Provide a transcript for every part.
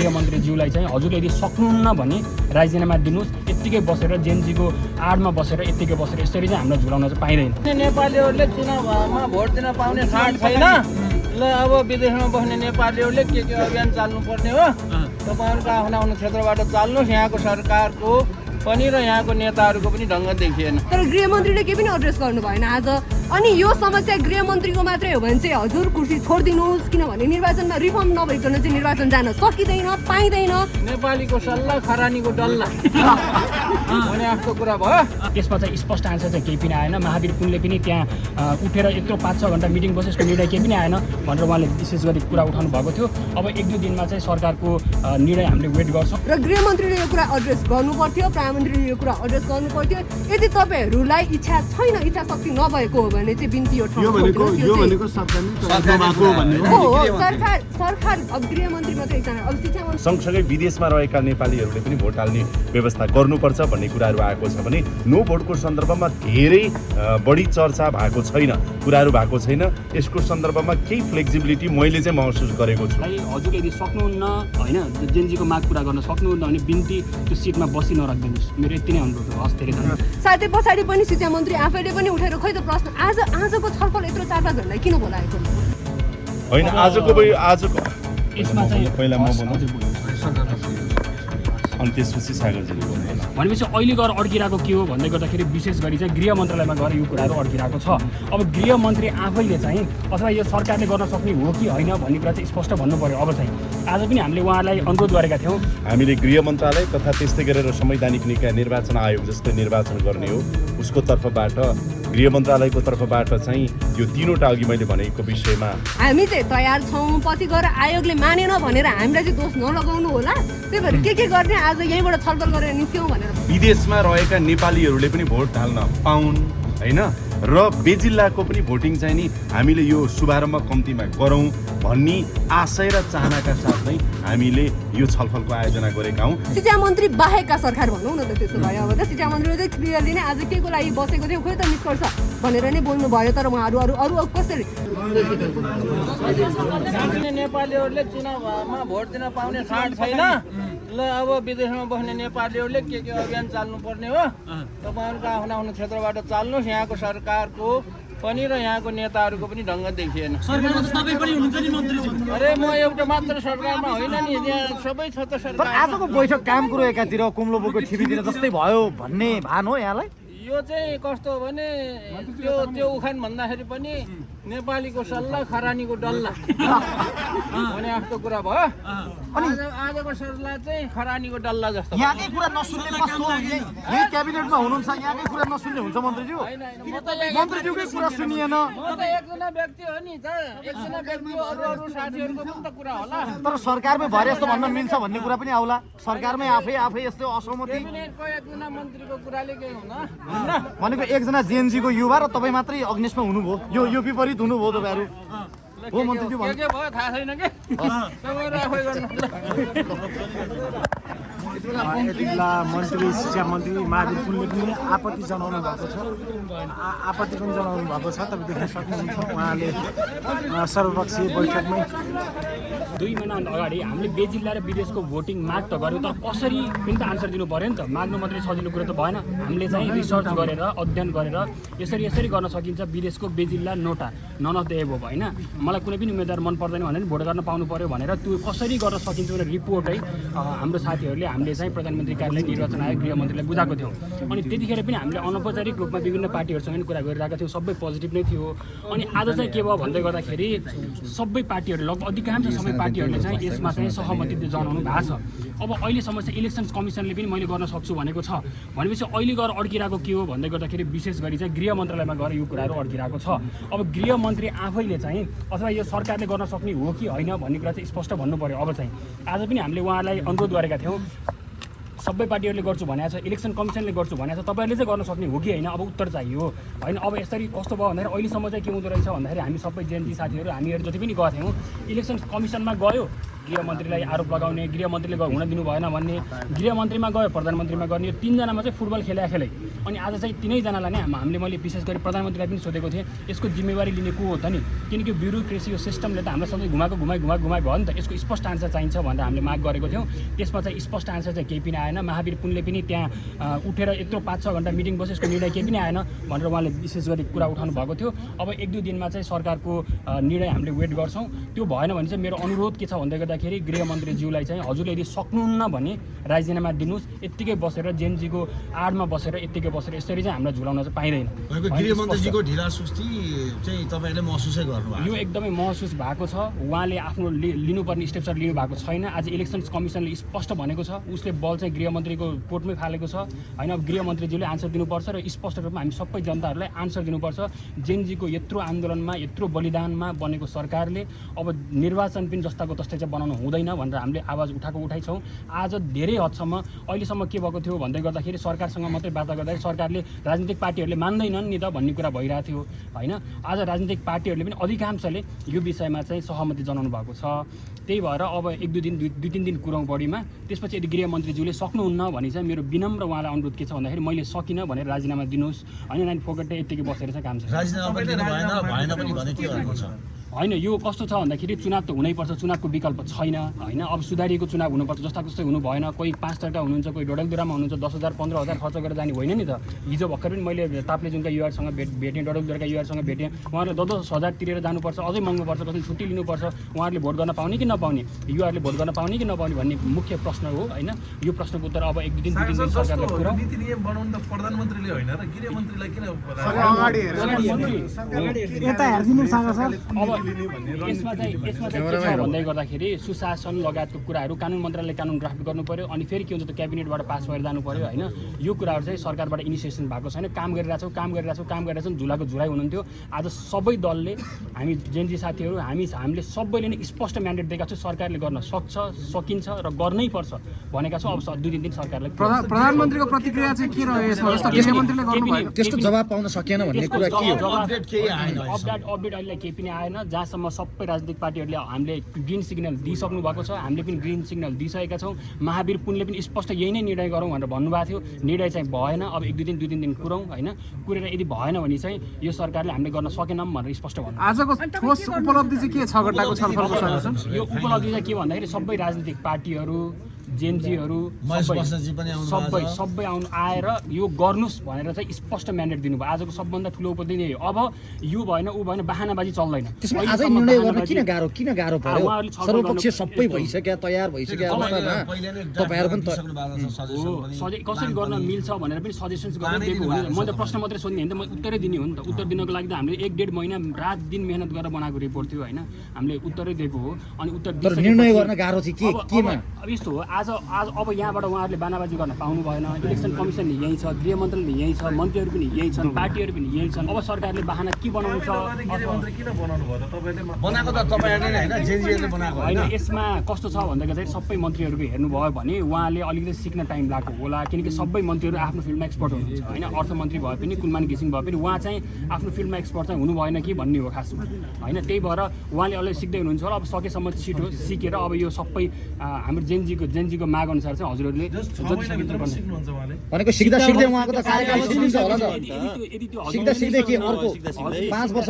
गृहमन्त्रीज्यूलाई चाहिँ हजुरले यदि सक्नुहुन्न भने राजीनामा दिनुहोस्, यत्तिकै बसेर जेनजीको आडमा बसेर यत्तिकै बसेर यसरी चाहिँ हामीलाई झुलाउन चाहिँ पाइँदैन। नेपालीहरूले चुनावमा भोट दिन पाउने ठाट छैन। ल अब विदेशमा बस्ने नेपालीहरूले के अभियान चाल्नुपर्ने हो, तपाईँहरूको आफ्नो आफ्नो क्षेत्रबाट चाल्नुहोस्। यहाँको सरकारको पनि र यहाँको नेताहरूको पनि ढङ्ग देखिएन। तर गृहमन्त्रीले केही पनि एड्रेस गर्नु भएन आज। अनि यो समस्या गृहमन्त्रीको मात्रै हो भने चाहिँ हजुर कुर्सी छोडिदिनुहोस्, किनभने निर्वाचनमा रिफर्म नभइकन चाहिँ निर्वाचन जान सकिँदैन, पाइँदैन। नेपालीको सल्लाह खरानीको डल्ला भने जस्तो कुरा भयो। त्यसमा चाहिँ स्पष्ट आन्सर चाहिँ केही पनि आएन। महावीर पुनले पनि त्यहाँ उठेर यत्रो 5-6 घन्टा मिटिङ बसेको निर्णय केही पनि आएन भनेर उहाँले विशेष गरी कुरा उठाउनु भएको थियो। अब 1-2 दिनमा चाहिँ सरकारको निर्णय हामीले वेट गर्छौँ र गृहमन्त्रीले यो कुरा एड्रेस गर्नु पर्थ्यो, प्रधानमन्त्रीले यो कुरा एड्रेस गर्नु पर्थ्यो। यदि तपाईँहरूलाई इच्छा छैन, इच्छा शक्ति नभएको हो भने चाहिँ बिन्ती यो सरकार अब गृहमन्त्री मात्रै एकजना, अब शिक्षा मन्त्री सँगसँगै विदेशमा रहेका नेपालीहरूले पनि भोट हाल्ने व्यवस्था गर्नुपर्छ भन्ने कुराहरू आएको छ भने नो भोटको सन्दर्भमा धेरै बढी चर्चा भएको छैन, कुराहरू भएको छैन। यसको सन्दर्भमा केही फ्लेक्सिबिलिटी मैले चाहिँ महसुस गरेको छु। हजुरले यदि सक्नुहुन्न होइन, जेनजीको माग पुरा गर्न सक्नुहुन्न भने बिन्ती त्यो सिटमा बसी नराखिदिनुहोस्, मेरो यति नै अनुरोध हो। हस्, धेरै धन्यवाद। साथै पछाडि पनि शिक्षा मन्त्री आफैले पनि उठेर खै त प्रश्न आजको छलफल यत्रो 4-5 घन्टा किन बोलाएको होइन? आजको यसमा चाहिँ पहिला म बोल्नु अनि त्यसपछि सागरजीले बोल्नु। भनेपछि अहिले गएर अड्किरहेको के हो भन्दै गर्दाखेरि विशेष गरी चाहिँ गृह मन्त्रालयमा गएर यो कुराहरू अड्किरहेको छ। अब गृह मन्त्री आफैले चाहिँ अथवा यो सरकारले गर्न सक्ने हो कि होइन भन्ने कुरा चाहिँ स्पष्ट भन्नु पर्यो। अब चाहिँ आज पनि हामीले उहाँलाई अनुरोध गरेका थियौँ। हामीले गृह मन्त्रालय तथा त्यस्तै गरेर संवैधानिक निकाय निर्वाचन आयोग जस्तै निर्वाचन गर्ने हो, उसको तर्फबाट गृह मन्त्रालयको तर्फबाट चाहिँ यो 3वटा अघि मैले भनेको विषयमा हामी चाहिँ तयार छौँ। पछि गएर आयोगले मानेन भनेर हामीलाई चाहिँ दोष नलगाउनु होला। त्यही भएर के गर्ने आज यहीँबाट छलफल गरेर निस्क्यौँ भनेर। विदेशमा रहेका नेपालीहरूले पनि भोट हाल्न पाउन् होइन, र बेजिल्लाको पनि भोटिङ चाहिँ नि हामीले यो शुभारम्भ कम्तीमा गरौँ भन्ने आशय र चाहनाका साथ नै हामीले यो छलफलको आयोजना गरेका हौँ। शिक्षा मन्त्री बाहेकका सरकार भनौँ न त, त्यसो भयो अब त शिक्षा मन्त्रीले चाहिँ क्लियरली नै आज के को लागि बसेको थियो खोइ त निष्कर्ष भनेर नै बोल्नु भयो। तर उहाँहरू अरू कसरी नेपालीहरूले चुनावमा भोट दिन पाउने ठाट छैन। ल अब विदेशमा बस्ने नेपालीहरूले के अभियान चाल्नुपर्ने हो, तपाईँहरूको आफ्नो आफ्नो क्षेत्रबाट चाल्नुहोस्। यहाँको सरकारको पनि र यहाँको नेताहरूको पनि ढङ्ग देखिएन। अरे म एउटा मात्र सरकारमा होइन नि, यहाँ सबै छ त सरकार। आजको बैठक काम कुरो एकातिर कुम्लोबुको ठिबीतिर जस्तै भयो भन्ने भान हो यहाँलाई? यो चाहिँ कस्तो हो भने त्यो उखान भन्दाखेरि पनि नेपालीको सल्लाह खरानीको डल्ला भने जस्तो कुरा भयो। अनि आजको सल्लाह चाहिँ खरानीको डल्ला जस्तो। यहाँकै कुरा नसुन्ने कस्तो यही क्याबिनेटमा हुनुहुन्छ, यहाँकै कुरा नसुन्ने हुन्छ मन्त्रीज्यू? मन्त्रीज्यूकै कुरा सुनिएन। म त एकजना व्यक्ति हो नि त, एकजना व्यक्ति अरू साथीहरूको पनि त कुरा होला। तर सरकारमै भएर यस्तो भन्न मिल्छ भन्ने कुरा पनि आउला। सरकारमै आफै यस्तो असहमति क्याबिनेटको एकजना मन्त्रीको कुराले के हुन भनेको एकजना जेएनजीको युवा र तपाईँ मात्रै अग्निशमा हुनुभयो, यो विपरीत हुनुभयो तपाईँहरू हो मन्त्रीज्यू भन्नु। के भयो थाहा छैन के तपाईँहरू आफै गर्नु। यति बेला मन्त्री शिक्षा मन्त्री महावीर पुनले पनि आपत्ति जनाउनु भएको छ, आपत्ति पनि जनाउनु भएको छ। तपाईँ देख्न सक्नुहुन्छ उहाँले सर्वपक्षीय बैठकमै 2 महिना अगाडि हामीले बेजिल्ला र विदेशको भोटिङ माग त गऱ्यौँ, तर कसरी पनि त आन्सर दिनु पऱ्यो नि त। माग्नु मात्रै सजिलो कुरो त भएन। हामीले चाहिँ रिसर्च गरेर अध्ययन गरेर यसरी गर्न सकिन्छ। विदेशको बेजिल्ला NOTA none of the above होइन, मलाई कुनै पनि उम्मेदवार मन पर्दैन भने भोट गर्न पाउनु पऱ्यो भनेर त्यो कसरी गर्न सकिन्छ भनेर रिपोर्टै हाम्रो साथीहरूले हामीले चाहिँ प्रधानमन्त्री कार्यालय, निर्वाचन आयोग, गृहमन्त्रीलाई बुझाएको थियौँ। अनि त्यतिखेर पनि हामीले अनौपचारिक रूपमा विभिन्न पार्टीहरूसँग कुरा गरिरहेका थियौँ, सबै पोजिटिभ नै थियो। अनि आज चाहिँ के भयो भन्दै गर्दाखेरि सबै पार्टीहरू लगभग अधिकांश सबै पार्टीहरूले चाहिँ यसमा चाहिँ सहमति जनाउनु भएको छ। अब अहिलेसम्म चाहिँ इलेक्सन कमिसनले पनि मैले गर्न सक्छु भनेको छ। भनेपछि अहिले गएर अड्किरहेको के हो भन्दै गर्दाखेरि विशेष गरी चाहिँ गृह मन्त्रालयमा गएर यो कुराहरू अड्किरहेको छ। अब गृह मन्त्री आफैले चाहिँ अथवा यो सरकारले गर्न सक्ने हो कि होइन भन्ने कुरा चाहिँ स्पष्ट भन्नु पर्यो। अब चाहिँ आज पनि हामीले उहाँलाई अनुरोध गरेका थियौँ। सबै पार्टीहरूले गर्छु भनेको छ, इलेक्सन कमिसनले गर्छु भनेको छ, तपाईँहरूले चाहिँ गर्न सक्ने हो कि होइन अब उत्तर चाहियो होइन। अब यसरी कस्तो भयो भन्दाखेरि अहिलेसम्म चाहिँ के हुँदो रहेछ भन्दाखेरि हामी सबै जेएनजी साथीहरू हामीहरू जति पनि गएको थियौँ इलेक्सन कमिसनमा गयो, गृहमन्त्रीलाई आरोप लगाउने, गृहमन्त्रीले हुन दिनु भएन भन्ने, गृहमन्त्रीमा गयो प्रधानमन्त्रीमा गर्ने, यो तीनजनामा चाहिँ फुटबल खेले अनि आज चाहिँ तिनैजनालाई नै हामीले मैले विशेष गरी प्रधानमन्त्रीलाई पनि सोधेको थिएँ यसको जिम्मेवारी लिने को हो त नि, किनकि ब्युरोक्रेसी यो सिस्टमले त हामीलाई सधैँ घुमाइ भयो नि त, यसको स्पष्ट आन्सर चाहिन्छ भनेर हामीले माग गरेको थियौँ। त्यसमा चाहिँ स्पष्ट आन्सर चाहिँ केही पनि आएन। महावीर पुनले पनि त्यहाँ उठेर यत्रो 5-6 घन्टा मिटिङ बस्यो, यसको निर्णय केही पनि आएन भनेर उहाँले विशेष गरी कुरा उठाउनु भएको थियो। अब 1-2 दिनमा चाहिँ सरकारको निर्णय हामीले वेट गर्छौँ। त्यो भएन भने चाहिँ मेरो अनुरोध के छ भन्दै गर्दाखेरि गृहमन्त्रीज्यूलाई चाहिँ हजुरले यदि सक्नुहुन्न भने राजीनामा दिनुहोस्। यत्तिकै बसेर जेएनजीको आडमा बसेर यत्तिकै बसेर यसरी चाहिँ हामीलाई झुलाउन चाहिँ पाइँदैन। गृहमन्त्रीजीको ढिला सुस्ती चाहिँ तपाईँले महसुसै गर्नुभएको? यो एकदमै महसुस भएको छ। उहाँले आफ्नो लिनुपर्ने स्टेप्सहरू लिनु भएको छैन। आज इलेक्सन कमिसनले स्पष्ट भनेको छ, उसले बल चाहिँ गृहमन्त्रीको कोर्टमै फालेको छ होइन। अब गृहमन्त्रीज्यूले आन्सर दिनुपर्छ र स्पष्ट रूपमा हामी सबै जनताहरूलाई आन्सर दिनुपर्छ। जेएनजीको यत्रो आन्दोलनमा यत्रो बलिदानमा बनेको सरकारले अब निर्वाचन पनि जस्ताको तस्तै चाहिँ बनाउनु हुँदैन भनेर हामीले आवाज उठाइ छौँ। आज धेरै हदसम्म अहिलेसम्म के भएको थियो भन्दै गर्दाखेरि सरकारसँग मात्रै वार्ता गर्दाखेरि सरकारले राजनीतिक पार्टीहरूले मान्दैनन् नि त भन्ने कुरा भइरहेको थियो होइन। आज राजनीतिक पार्टीहरूले पनि अधिकांशले यो विषयमा चाहिँ सहमति जनाउनु भएको छ। त्यही भएर अब 2-3 दिन कुरौँ बढीमा, त्यसपछि यदि गृहमन्त्रीज्यूले सक्नुहुन्न भने चाहिँ मेरो विनम्र उहाँलाई अनुरोध के छ भन्दाखेरि मैले सकिनँ भनेर राजीनामा दिनुहोस् होइन। नानी फोकटै यत्तिकै बसेर चाहिँ काम छ। राजीनामा पनि भएन पनि भने के गर्नु छ होइन। यो कस्तो छ भन्दाखेरि चुनाव त हुनैपर्छ, चुनावको विकल्प छैन होइन। अब सुधारिएको चुनाव हुनुपर्छ, जस्ता जस्तै हुनु भएन। कोही 5 तारका हुनुहुन्छ, कोही डडेलधुरामा हुनुहुन्छ, 10,000 15,000 खर्च गरेर जाने होइन नि त। हिजो भर्खर पनि मैले ताप्लेजुङका युवाहरूसँग भेटेँ, डडेलधुराका युवाहरूसँग भेटेँ। उहाँहरूले 10,000 तिरेर जानुपर्छ, अझै महँगो पर्छ, कसैले छुट्टी लिनुपर्छ। उहाँहरूले भोट गर्न पाउने कि नपाउने, युवाहरूले भोट गर्न पाउने कि नपाउने भन्ने मुख्य प्रश्न हो होइन। यो प्रश्नको उत्तर अब 1-2 दिन सरकारले पुऱ्याउ। नीति नियम बनाउनु त प्रधानमन्त्रीले होइन र गृहमन्त्रीलाई किन यता हेरिदिनु सागा सर। यसमा चाहिँ के छ भन्दै गर्दाखेरि सुशासन लगायतको कुराहरू कानुन मन्त्रालयले कानुन ड्राफ्ट गर्नु पर्यो अनि फेरि के हुन्छ त क्याबिनेटबाट पास भएर जानु पर्यो होइन। यो कुराहरू चाहिँ सरकारबाट इनिसिएसन भएको छैन। काम गरिरहेछौँ झुलाको झुलाइ हुनुहुन्थ्यो। आज सबै दलले हामी जेएनजी साथीहरू हामीले सबैले नै स्पष्ट म्यान्डेट दिएका छौँ। सरकारले गर्न सक्छ, सकिन्छ र गर्नै पर्छ भनेका छौँ। अब 2-3 दिन सरकारलाई प्रधानमन्त्रीको प्रतिक्रिया चाहिँ के रह्यो यसमा? जस्तो गृहमन्त्रीले गर्नुभयो त्यसको जवाब पाउन सकेन भन्ने कुरा के हो? अपडेट अहिले केही पनि आएन। जहाँसम्म सबै राजनीतिक पार्टीहरूले हामीले ग्रिन सिग्नल दिइसक्नु भएको छ, हामीले पनि ग्रिन सिग्नल दिइसकेका छौँ। महावीर पुनले पनि स्पष्ट यही नै निर्णय गरौँ भनेर भन्नुभएको थियो। निर्णय चाहिँ भएन। अब 2-3 दिन कुरौँ होइन। कुरेर यदि भएन भने चाहिँ यो सरकारले हामीले गर्न सकेनौँ भनेर स्पष्ट भन्नु। आजको ठोस उपलब्धि चाहिँ के छ घण्टाको छलफलको सर? यो उपलब्धि चाहिँ के भन्दाखेरि सबै राजनीतिक पार्टीहरू जेएनजीहरू सबै आएर यो गर्नुहोस् भनेर चाहिँ स्पष्ट म्यान्डेट दिनुभयो। आजको सबभन्दा ठुलो उपलब्धि नै हो। अब यो भएन ऊ भएन बहानाबाजी चल्दैन। त्यसमा आजै निर्णय गर्न किन गाह्रो पर्यो? सर्वपक्षीय सबै भइसक्यो, तयार भइसक्यो अवस्थामा तपाईँहरू पनि कसरी गर्न मिल्छ भनेर पनि सजेसन्स गरेर दिएको हो। म त प्रश्न मात्रै सोध्ने होइन त, म उत्तरै दिने हो नि त। उत्तर दिनको लागि त हामीले 1-1.5 महिना रात दिन मेहनत गरेर बनाएको रिपोर्ट थियो होइन। हामीले उत्तरै दिएको हो अनि उत्तर निर्णय गर्न गाह्रो चाहिँ केमा? अब यस्तो हो, आज अब यहाँबाट उहाँहरूले बानाबाजी गर्न पाउनु भएन। इलेक्सन कमिसन यहीँ छ, गृहमन्त्रीले यहीँ छ, मन्त्रीहरू पनि यहीँ छन्, पार्टीहरू पनि यहीँ छन्। अब सरकारले बाहना के बनाउनु छ? किन बनाउनु भयो त तपाईँले? बनाएको त तपाईँहरूले नै होइन, जेएनजीले बनाएको होइन। यसमा कस्तो छ भन्दाखेरि सबै मन्त्रीहरूको हेर्नुभयो भने उहाँले अलिकति सिक्न टाइम लागेको होला, किनकि सबै मन्त्रीहरू आफ्नो फिल्डमा एक्सपर्ट हुनुहुन्छ होइन। अर्थमन्त्री भए पनि कुलमान घिसिङ भए पनि उहाँ चाहिँ आफ्नो फिल्डमा एक्सपर्ट चाहिँ हुनु भएन कि भन्ने हो खासमा होइन। त्यही भएर उहाँले अलि सिक्दै हुनुहुन्छ होला। अब सकेसम्म छिटो सिकेर अब यो सबै हाम्रो जेएनजीको माग अनुसार चाहिँ हजुरहरूले भनेको सिक्दै उहाँको त कार्यकाल सिद्धिन्छ होला त। सिक्दै के अर्को 5 वर्ष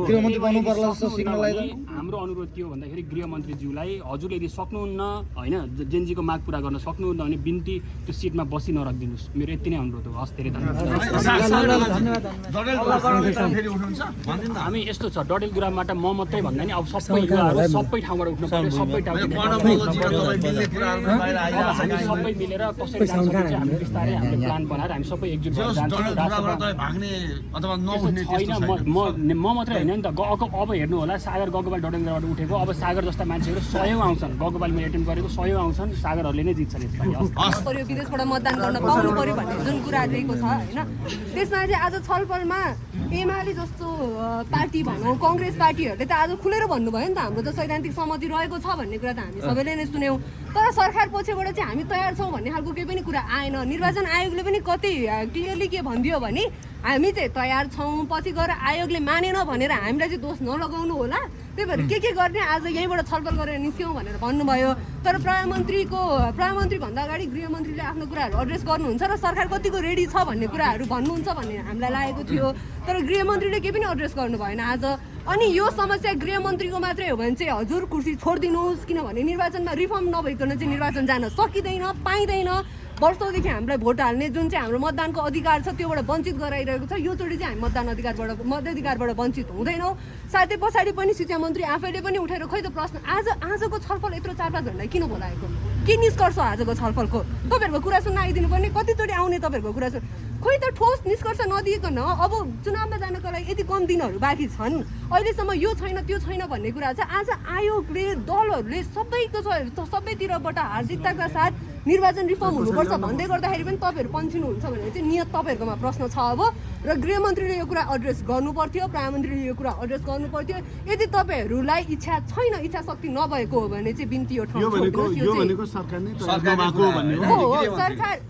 गृहमन्त्री बन्नु पर्ला जस्तो सिक्नलाई त। हाम्रो अनुरोध के हो भन्दाखेरि गृहमन्त्रीज्यूलाई हजुरले यदि सक्नुहुन्न होइन, जेएनजीको माग पुरा गर्न सक्नुहुन्न भने बिन्ती त्यो सिटमा बसी नराखिदिनुहोस्। मेरो यति नै अनुरोध हो। हस्, धेरै धन्यवाद। हामी यस्तो छ, डडेलधुराबाट म मात्रै भन्दा नि अब सबै युवाहरू सबै ठाउँबाट उठ्नु पर्यो। सबै हामी सबै मिलेर कसरी जान्छ चाहिँ हामी बिस्तारै हामीले प्लान बनाएर हामी सबै एकजुट भएर जान्छौँ। म मात्रै होइन नि त। अब हेर्नु होला, सागर गगोपाल डडेलधुराबाट उठेको, अब सागर जस्ता मान्छेहरू 100 आउँछन्। गगोपालमा एटेन्ड गरेको 100 आउँछन्, सागरहरूले नै जित्छन् यसपालि। पर्यो विदेशबाट मतदान गर्न पाउनु पर्यो भन्ने जुन कुरा दिएको छ होइन। त्यसमा चाहिँ आज छलफलमा एमाले जस्तो पार्टी भनौँ, कङ्ग्रेस पार्टीहरूले त आज खुलेर भन्नुभयो नि त हाम्रो त सैद्धान्तिक सहमति रहेको छ भन्ने कुरा त हामी सबैले नै सुन्यौँ। तर सरकार पछिबाट चाहिँ हामी तयार छौँ भन्ने खालको केही पनि कुरा आएन। निर्वाचन आयोगले पनि कति क्लियरली के भनिदियो भने हामी चाहिँ तयार छौँ, पछि गएर आयोगले मानेन भनेर हामीलाई चाहिँ दोष नलगाउनु होला। त्यही भएर के गर्ने आज यहीँबाट छलफल गरेर निस्क्यौँ भनेर भन्नुभयो। तर प्रधानमन्त्री भन्दा अगाडि गृहमन्त्रीले आफ्नो कुराहरू एड्रेस गर्नुहुन्छ र सरकार कतिको रेडी छ भन्ने कुराहरू भन्नुहुन्छ भन्ने हामीलाई लागेको थियो। तर गृहमन्त्रीले केही पनि एड्रेस गर्नु भएन आज। अनि यो समस्या गृहमन्त्रीको मात्रै हो भने चाहिँ हजुर कुर्सी छोडिदिनुहोस्, किनभने निर्वाचनमा रिफर्म नभइकन चाहिँ निर्वाचन जान सकिँदैन, पाइँदैन। वर्षौँदेखि हामीलाई भोट हाल्ने जुन चाहिँ हाम्रो मतदानको अधिकार छ त्योबाट वञ्चित गराइरहेको छ। योचोटि चाहिँ हामी मताधिकारबाट वञ्चित हुँदैनौँ। साथै पछाडि पनि शिक्षा मन्त्री आफैले पनि उठेर खै त प्रश्न आजको छलफल यत्रो 4-5 घन्टा किन बोलाएको, के निष्कर्ष आजको छलफलको? तपाईँहरूको कुरा सुन्न आइदिनु पर्ने, कतिचोटि आउने तपाईँहरूको कुरा सुन, खोइ त ठोस निष्कर्ष नदिइकन अब चुनावमा जानको लागि यति कम दिनहरू बाँकी छन्, अहिलेसम्म यो छैन त्यो छैन भन्ने कुरा चाहिँ आज आयोगले दलहरूले सबैतिरबाट हार्दिकताका साथ निर्वाचन रिफर्म हुनुपर्छ भन्दै गर्दाखेरि पनि तपाईँहरू पन्छिनुहुन्छ भने चाहिँ नियत तपाईँहरूकोमा प्रश्न छ अब। र गृहमन्त्रीले यो कुरा एड्रेस गर्नु पर्थ्यो, प्रधानमन्त्रीले यो कुरा एड्रेस गर्नु पर्थ्यो। यदि तपाईँहरूलाई इच्छा छैन, इच्छा शक्ति नभएको हो भने चाहिँ बिन्ती यो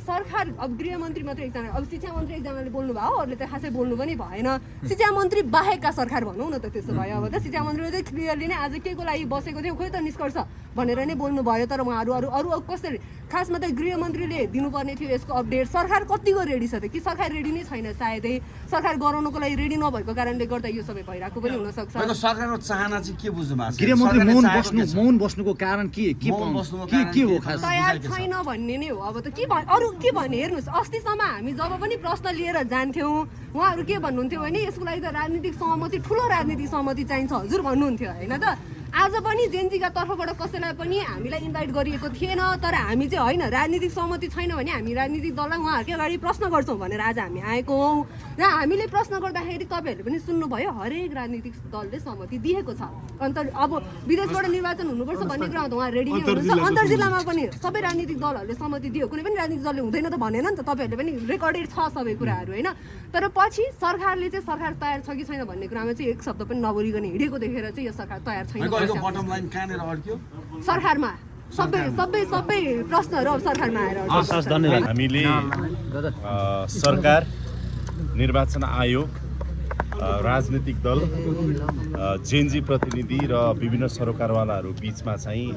सरकार अब गृहमन्त्री मात्रै एकजना, अब शिक्षा मन्त्री एकजनाले बोल्नुभयो, अरूले त खासै बोल्नु पनि भएन। शिक्षा मन्त्री बाहेकका सरकार भनौँ न त, त्यसो भयो। अब त शिक्षा मन्त्रीले चाहिँ क्लियरली नै आज के को लागि बसेको थियो, खोइ त निष्कर्ष भनेर नै बोल्नुभयो। तर उहाँहरू अरू कसरी, खासमा त गृहमन्त्रीले दिनुपर्ने थियो यसको अपडेट। सरकार कतिको रेडी छ त, कि सरकार रेडी नै छैन, सायदै सरकार गराउनुको लागि रेडी नभएको कारणले गर्दा यो सबै भइरहेको पनि हुनसक्छ। सरकारको चाहना चाहिँ के बुझ्नु भएको छ? गृहमन्त्री मौन बस्नुको कारण के हो खास? तयार छैन भन्ने नै हो। अब त अरू के भन्ने हेर्नुहोस्, अस्तिसम्म हामी जब पनि प्रश्न लिएर जान्थ्यौँ उहाँहरू के भन्नुहुन्थ्यो भने यसको लागि त राजनीतिक सहमति, ठुलो राजनीतिक सहमति चाहिन्छ हजुर भन्नुहुन्थ्यो होइन त। आज पनि जेएनजीका तर्फबाट कसैलाई पनि हामीलाई इन्भाइट गरिएको थिएन। तर हामी चाहिँ होइन, राजनीतिक सहमति छैन भने हामी राजनीतिक दललाई उहाँहरूकै अगाडि प्रश्न गर्छौँ भनेर आज हामी आएको हौँ। र हामीले प्रश्न गर्दाखेरि तपाईँहरूले पनि सुन्नुभयो, हरेक राजनीतिक दलले सहमति दिएको छ। अन्त अब विदेशबाट निर्वाचन हुनुपर्छ भन्ने कुरा त उहाँ रेडी नै हुनुहुन्छ। अन्तर्जिल्लामा पनि सबै राजनीतिक दलहरूले सहमति दियो, कुनै पनि राजनीतिक दलले हुँदैन त भनेन नि त, तपाईँहरूले पनि रेकर्डेड छ सबै कुराहरू होइन। तर पछि सरकारले चाहिँ सरकार तयार छ कि छैन भन्ने कुरामा चाहिँ एक शब्द पनि नबोलिकन हिँडेको देखेर चाहिँ यो सरकार तयार छैन। बटम लाइन कहाँनिर अड्क्यो? सरकारमा सबै प्रश्नहरू अब सरकारमा आएर हामीले सरकार, निर्वाचन आयोग, राजनीतिक दल, जेएनजी प्रतिनिधि र विभिन्न सरोकारवालाहरू बिचमा चाहिँ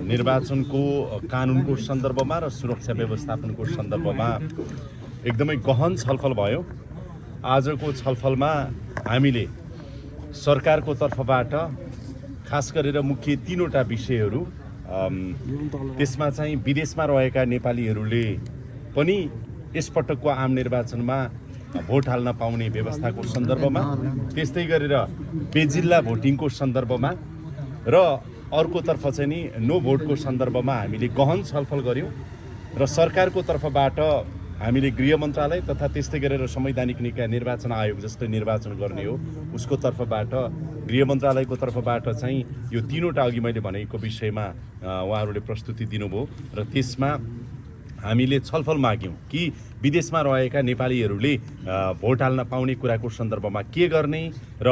निर्वाचनको कानुनको सन्दर्भमा र सुरक्षा व्यवस्थापनको सन्दर्भमा एकदमै गहन छलफल भयो। आजको छलफलमा हामीले सरकारको तर्फबाट खास गरेर मुख्य 3वटा विषयहरू, त्यसमा चाहिँ विदेशमा रहेका नेपालीहरूले पनि यसपटकको आम निर्वाचनमा भोट हाल्न पाउने व्यवस्थाको सन्दर्भमा, त्यस्तै गरेर बेजिल्ला भोटिङको सन्दर्भमा र अर्कोतर्फ चाहिँ नि नो भोटको सन्दर्भमा हामीले गहन छलफल गऱ्यौँ। र सरकारको तर्फबाट हामीले गृह मन्त्रालय तथा त्यस्तै गरेर संवैधानिक निकाय निर्वाचन आयोग जस्तै निर्वाचन गर्ने हो उसको तर्फबाट, गृह मन्त्रालयको तर्फबाट चाहिँ यो 3वटा अघि मैले भनेको विषयमा उहाँहरूले प्रस्तुति दिनुभयो। र त्यसमा हामीले छलफल माग्यौँ कि विदेशमा रहेका नेपालीहरूले भोट हाल्न पाउने कुराको सन्दर्भमा के गर्ने र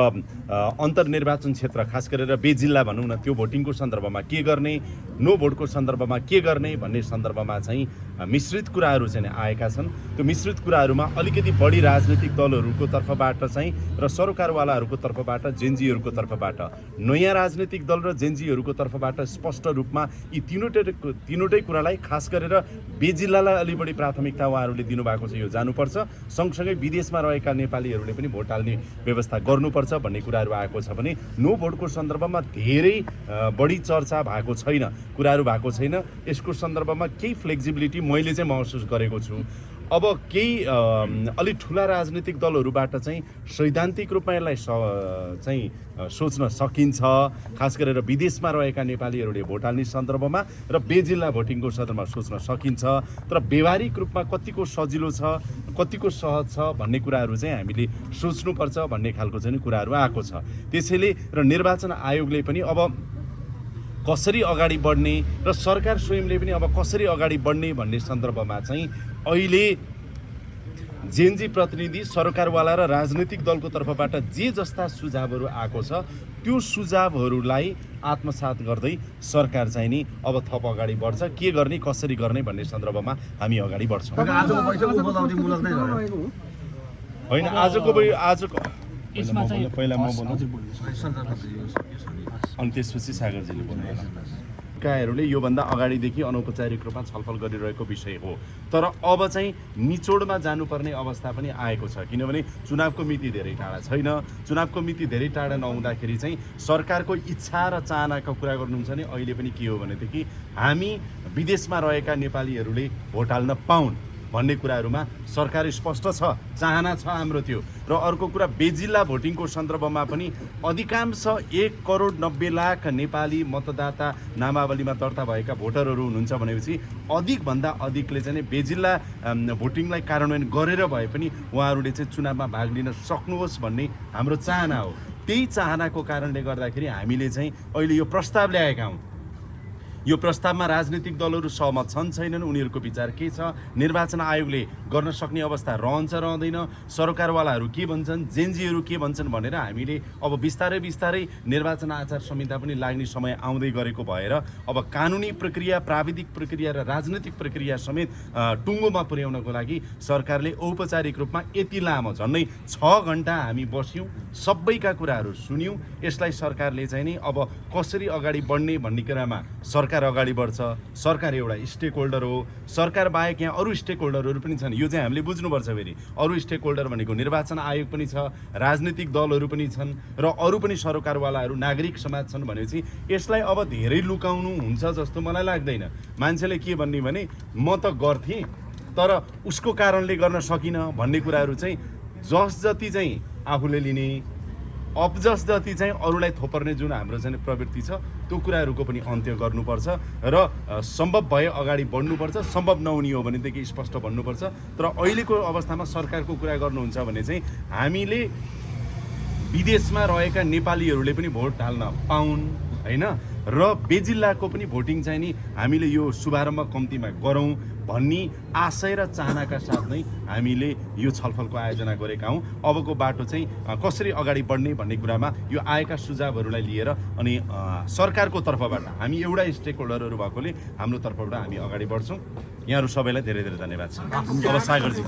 अन्तर्निर्वाचन क्षेत्र खास गरेर बेजिल्ला भनौँ न त्यो भोटिङको सन्दर्भमा के गर्ने, नो भोटको सन्दर्भमा के गर्ने भन्ने सन्दर्भमा चाहिँ मिश्रित कुराहरू चाहिँ आएका छन्। त्यो मिश्रित कुराहरूमा अलिकति बढी राजनीतिक दलहरूको तर्फबाट चाहिँ र सरोकारवालाहरूको तर्फबाट, जेएनजीहरूको तर्फबाट, नयाँ राजनीतिक दल र जेएनजीहरूको तर्फबाट स्पष्ट रूपमा यी तीनवटै कुरालाई खास गरेर बेजिल्लालाई अलि बढी प्राथमिकता उहाँहरूले दिनुभएको छ, यो जानुपर्छ। सँगसँगै विदेशमा रहेका नेपालीहरूले पनि भोट हाल्ने व्यवस्था गर्नुपर्छ भन्ने कुराहरू आएको छ भने नो भोटको सन्दर्भमा धेरै बढी चर्चा भएको छैन, कुराहरू भएको छैन। यसको सन्दर्भमा केही फ्लेक्सिबिलिटी मैले चाहिँ महसुस गरेको छु। अब केही अलि ठुला राजनीतिक दलहरूबाट चाहिँ सैद्धान्तिक रूपमा यसलाई चाहिँ सोच्न सकिन्छ, खास गरेर विदेशमा रहेका नेपालीहरूले भोट हाल्ने सन्दर्भमा र बेजिल्ला भोटिङको सन्दर्भमा सोच्न सकिन्छ। तर व्यवहारिक रूपमा कतिको सजिलो छ, कतिको सहज छ भन्ने कुराहरू चाहिँ हामीले सोच्नुपर्छ भन्ने खालको चाहिँ कुराहरू आएको छ। त्यसैले र निर्वाचन आयोगले पनि अब कसरी अगाडि बढ्ने र सरकार स्वयंले पनि अब कसरी अगाडि बढ्ने भन्ने सन्दर्भमा चाहिँ अहिले जेएनजी प्रतिनिधि, सरकारवाला र राजनीतिक दलको तर्फबाट जे जस्ता सुझावहरू आएको छ त्यो सुझावहरूलाई आत्मसात गर्दै सरकार चाहिँ नि अब थप अगाडि बढ्छ। के गर्ने, कसरी गर्ने भन्ने सन्दर्भमा हामी अगाडि बढ्छौँ। आजको बैठक उपलब्धिमूलक नै रह्यो होइन, आजको यसमा चाहिँ पहिला म हस्, बोलौँ। हजुर बोल्नुहोस्। अनि त्यसपछि सागरजीले बोल्नु होला। निकायहरूले योभन्दा अगाडिदेखि अनौपचारिक रूपमा छलफल गरिरहेको विषय हो, तर अब चाहिँ निचोडमा जानुपर्ने अवस्था पनि आएको छ, किनभने चुनावको मिति धेरै टाढा छैन। चुनावको मिति धेरै टाढा नहुँदाखेरि चाहिँ सरकारको इच्छा र चाहनाको कुरा गर्नुहुन्छ भने अहिले पनि के हो भनेदेखि हामी विदेशमा रहेका नेपालीहरूले भोट हाल्न पाउन् भन्ने कुराहरूमा सरकार स्पष्ट छ, चाहना छ हाम्रो त्यो। र अर्को कुरा बेजिल्ला भोटिङको सन्दर्भमा पनि अधिकांश 1,90,00,000 नेपाली मतदाता नामावलीमा दर्ता भएका भोटरहरू हुनुहुन्छ भनेपछि अधिकभन्दा अधिकले चाहिँ बेजिल्ला भोटिङलाई कार्यान्वयन गरेर भए पनि उहाँहरूले चाहिँ चुनावमा भाग लिन सक्नुहोस् भन्ने हाम्रो चाहना हो। त्यही चाहनाको कारणले गर्दाखेरि हामीले चाहिँ अहिले यो प्रस्ताव ल्याएका हौँ। यो प्रस्तावमा राजनीतिक दलहरू सहमत छन् छैनन्, उनीहरूको विचार के छ, निर्वाचन आयोगले गर्न सक्ने अवस्था रहन्छ रहँदैन, सरकारवालाहरू के भन्छन्, जेएनजीहरू के भन्छन् भनेर हामीले अब बिस्तारै बिस्तारै निर्वाचन आचार संहिता पनि लाग्ने समय आउँदै गरेको भएर अब कानुनी प्रक्रिया, प्राविधिक प्रक्रिया र राजनीतिक प्रक्रिया समेत टुङ्गोमा पुर्याउनको लागि सरकारले औपचारिक रूपमा यति लामो झन्डै 6 घन्टा हामी बस्यौँ, सबैका कुराहरू सुन्यौँ। यसलाई सरकारले चाहिँ नि अब कसरी अगाडि बढ्ने भन्ने कुरामा सरकार अगाडि बढ्छ। सरकार एउटा स्टेक होल्डर हो, सरकार बाहेक यहाँ अरू स्टेक होल्डरहरू पनि छन्, यो चाहिँ हामीले बुझ्नुपर्छ। फेरि अरू स्टेक होल्डर भनेको निर्वाचन आयोग पनि छ, राजनीतिक दलहरू पनि छन् र अरू पनि सरकारवालाहरू, नागरिक समाज छन् भनेपछि यसलाई अब धेरै लुकाउनु हुन्छ जस्तो मलाई लाग्दैन। मान्छेले के भन्ने भने म त गर्थेँ तर उसको कारणले गर्न सकिनँ भन्ने कुराहरू चाहिँ जस जति चाहिँ आफूले लिने, अबजस जति चाहिँ अरूलाई थोपर्ने जुन हाम्रो चाहिँ प्रवृत्ति छ त्यो कुराहरूको पनि अन्त्य गर्नुपर्छ र सम्भव भए अगाडि बढ्नुपर्छ। सम्भव नहुने हो भनेदेखि स्पष्ट भन्नुपर्छ। तर अहिलेको अवस्थामा सरकारको कुरा गर्नुहुन्छ भने चाहिँ हामीले विदेशमा रहेका नेपालीहरूले पनि भोट हाल्न पाउन् होइन, र बेजिल्लाको पनि भोटिङ चाहिँ नि हामीले यो शुभारम्भ कम्तीमा गरौँ भन्ने आशय र चाहनाका साथ नै हामीले यो छलफलको आयोजना गरेका हौँ। अबको बाटो चाहिँ कसरी अगाडि बढ्ने भन्ने कुरामा यो आएका सुझावहरूलाई लिएर अनि सरकारको तर्फबाट हामी एउटा स्टेक होल्डरहरू भएकोले हाम्रो तर्फबाट हामी अगाडि बढ्छौँ। यहाँहरू सबैलाई धेरै धेरै धन्यवाद छ। अब सागरजी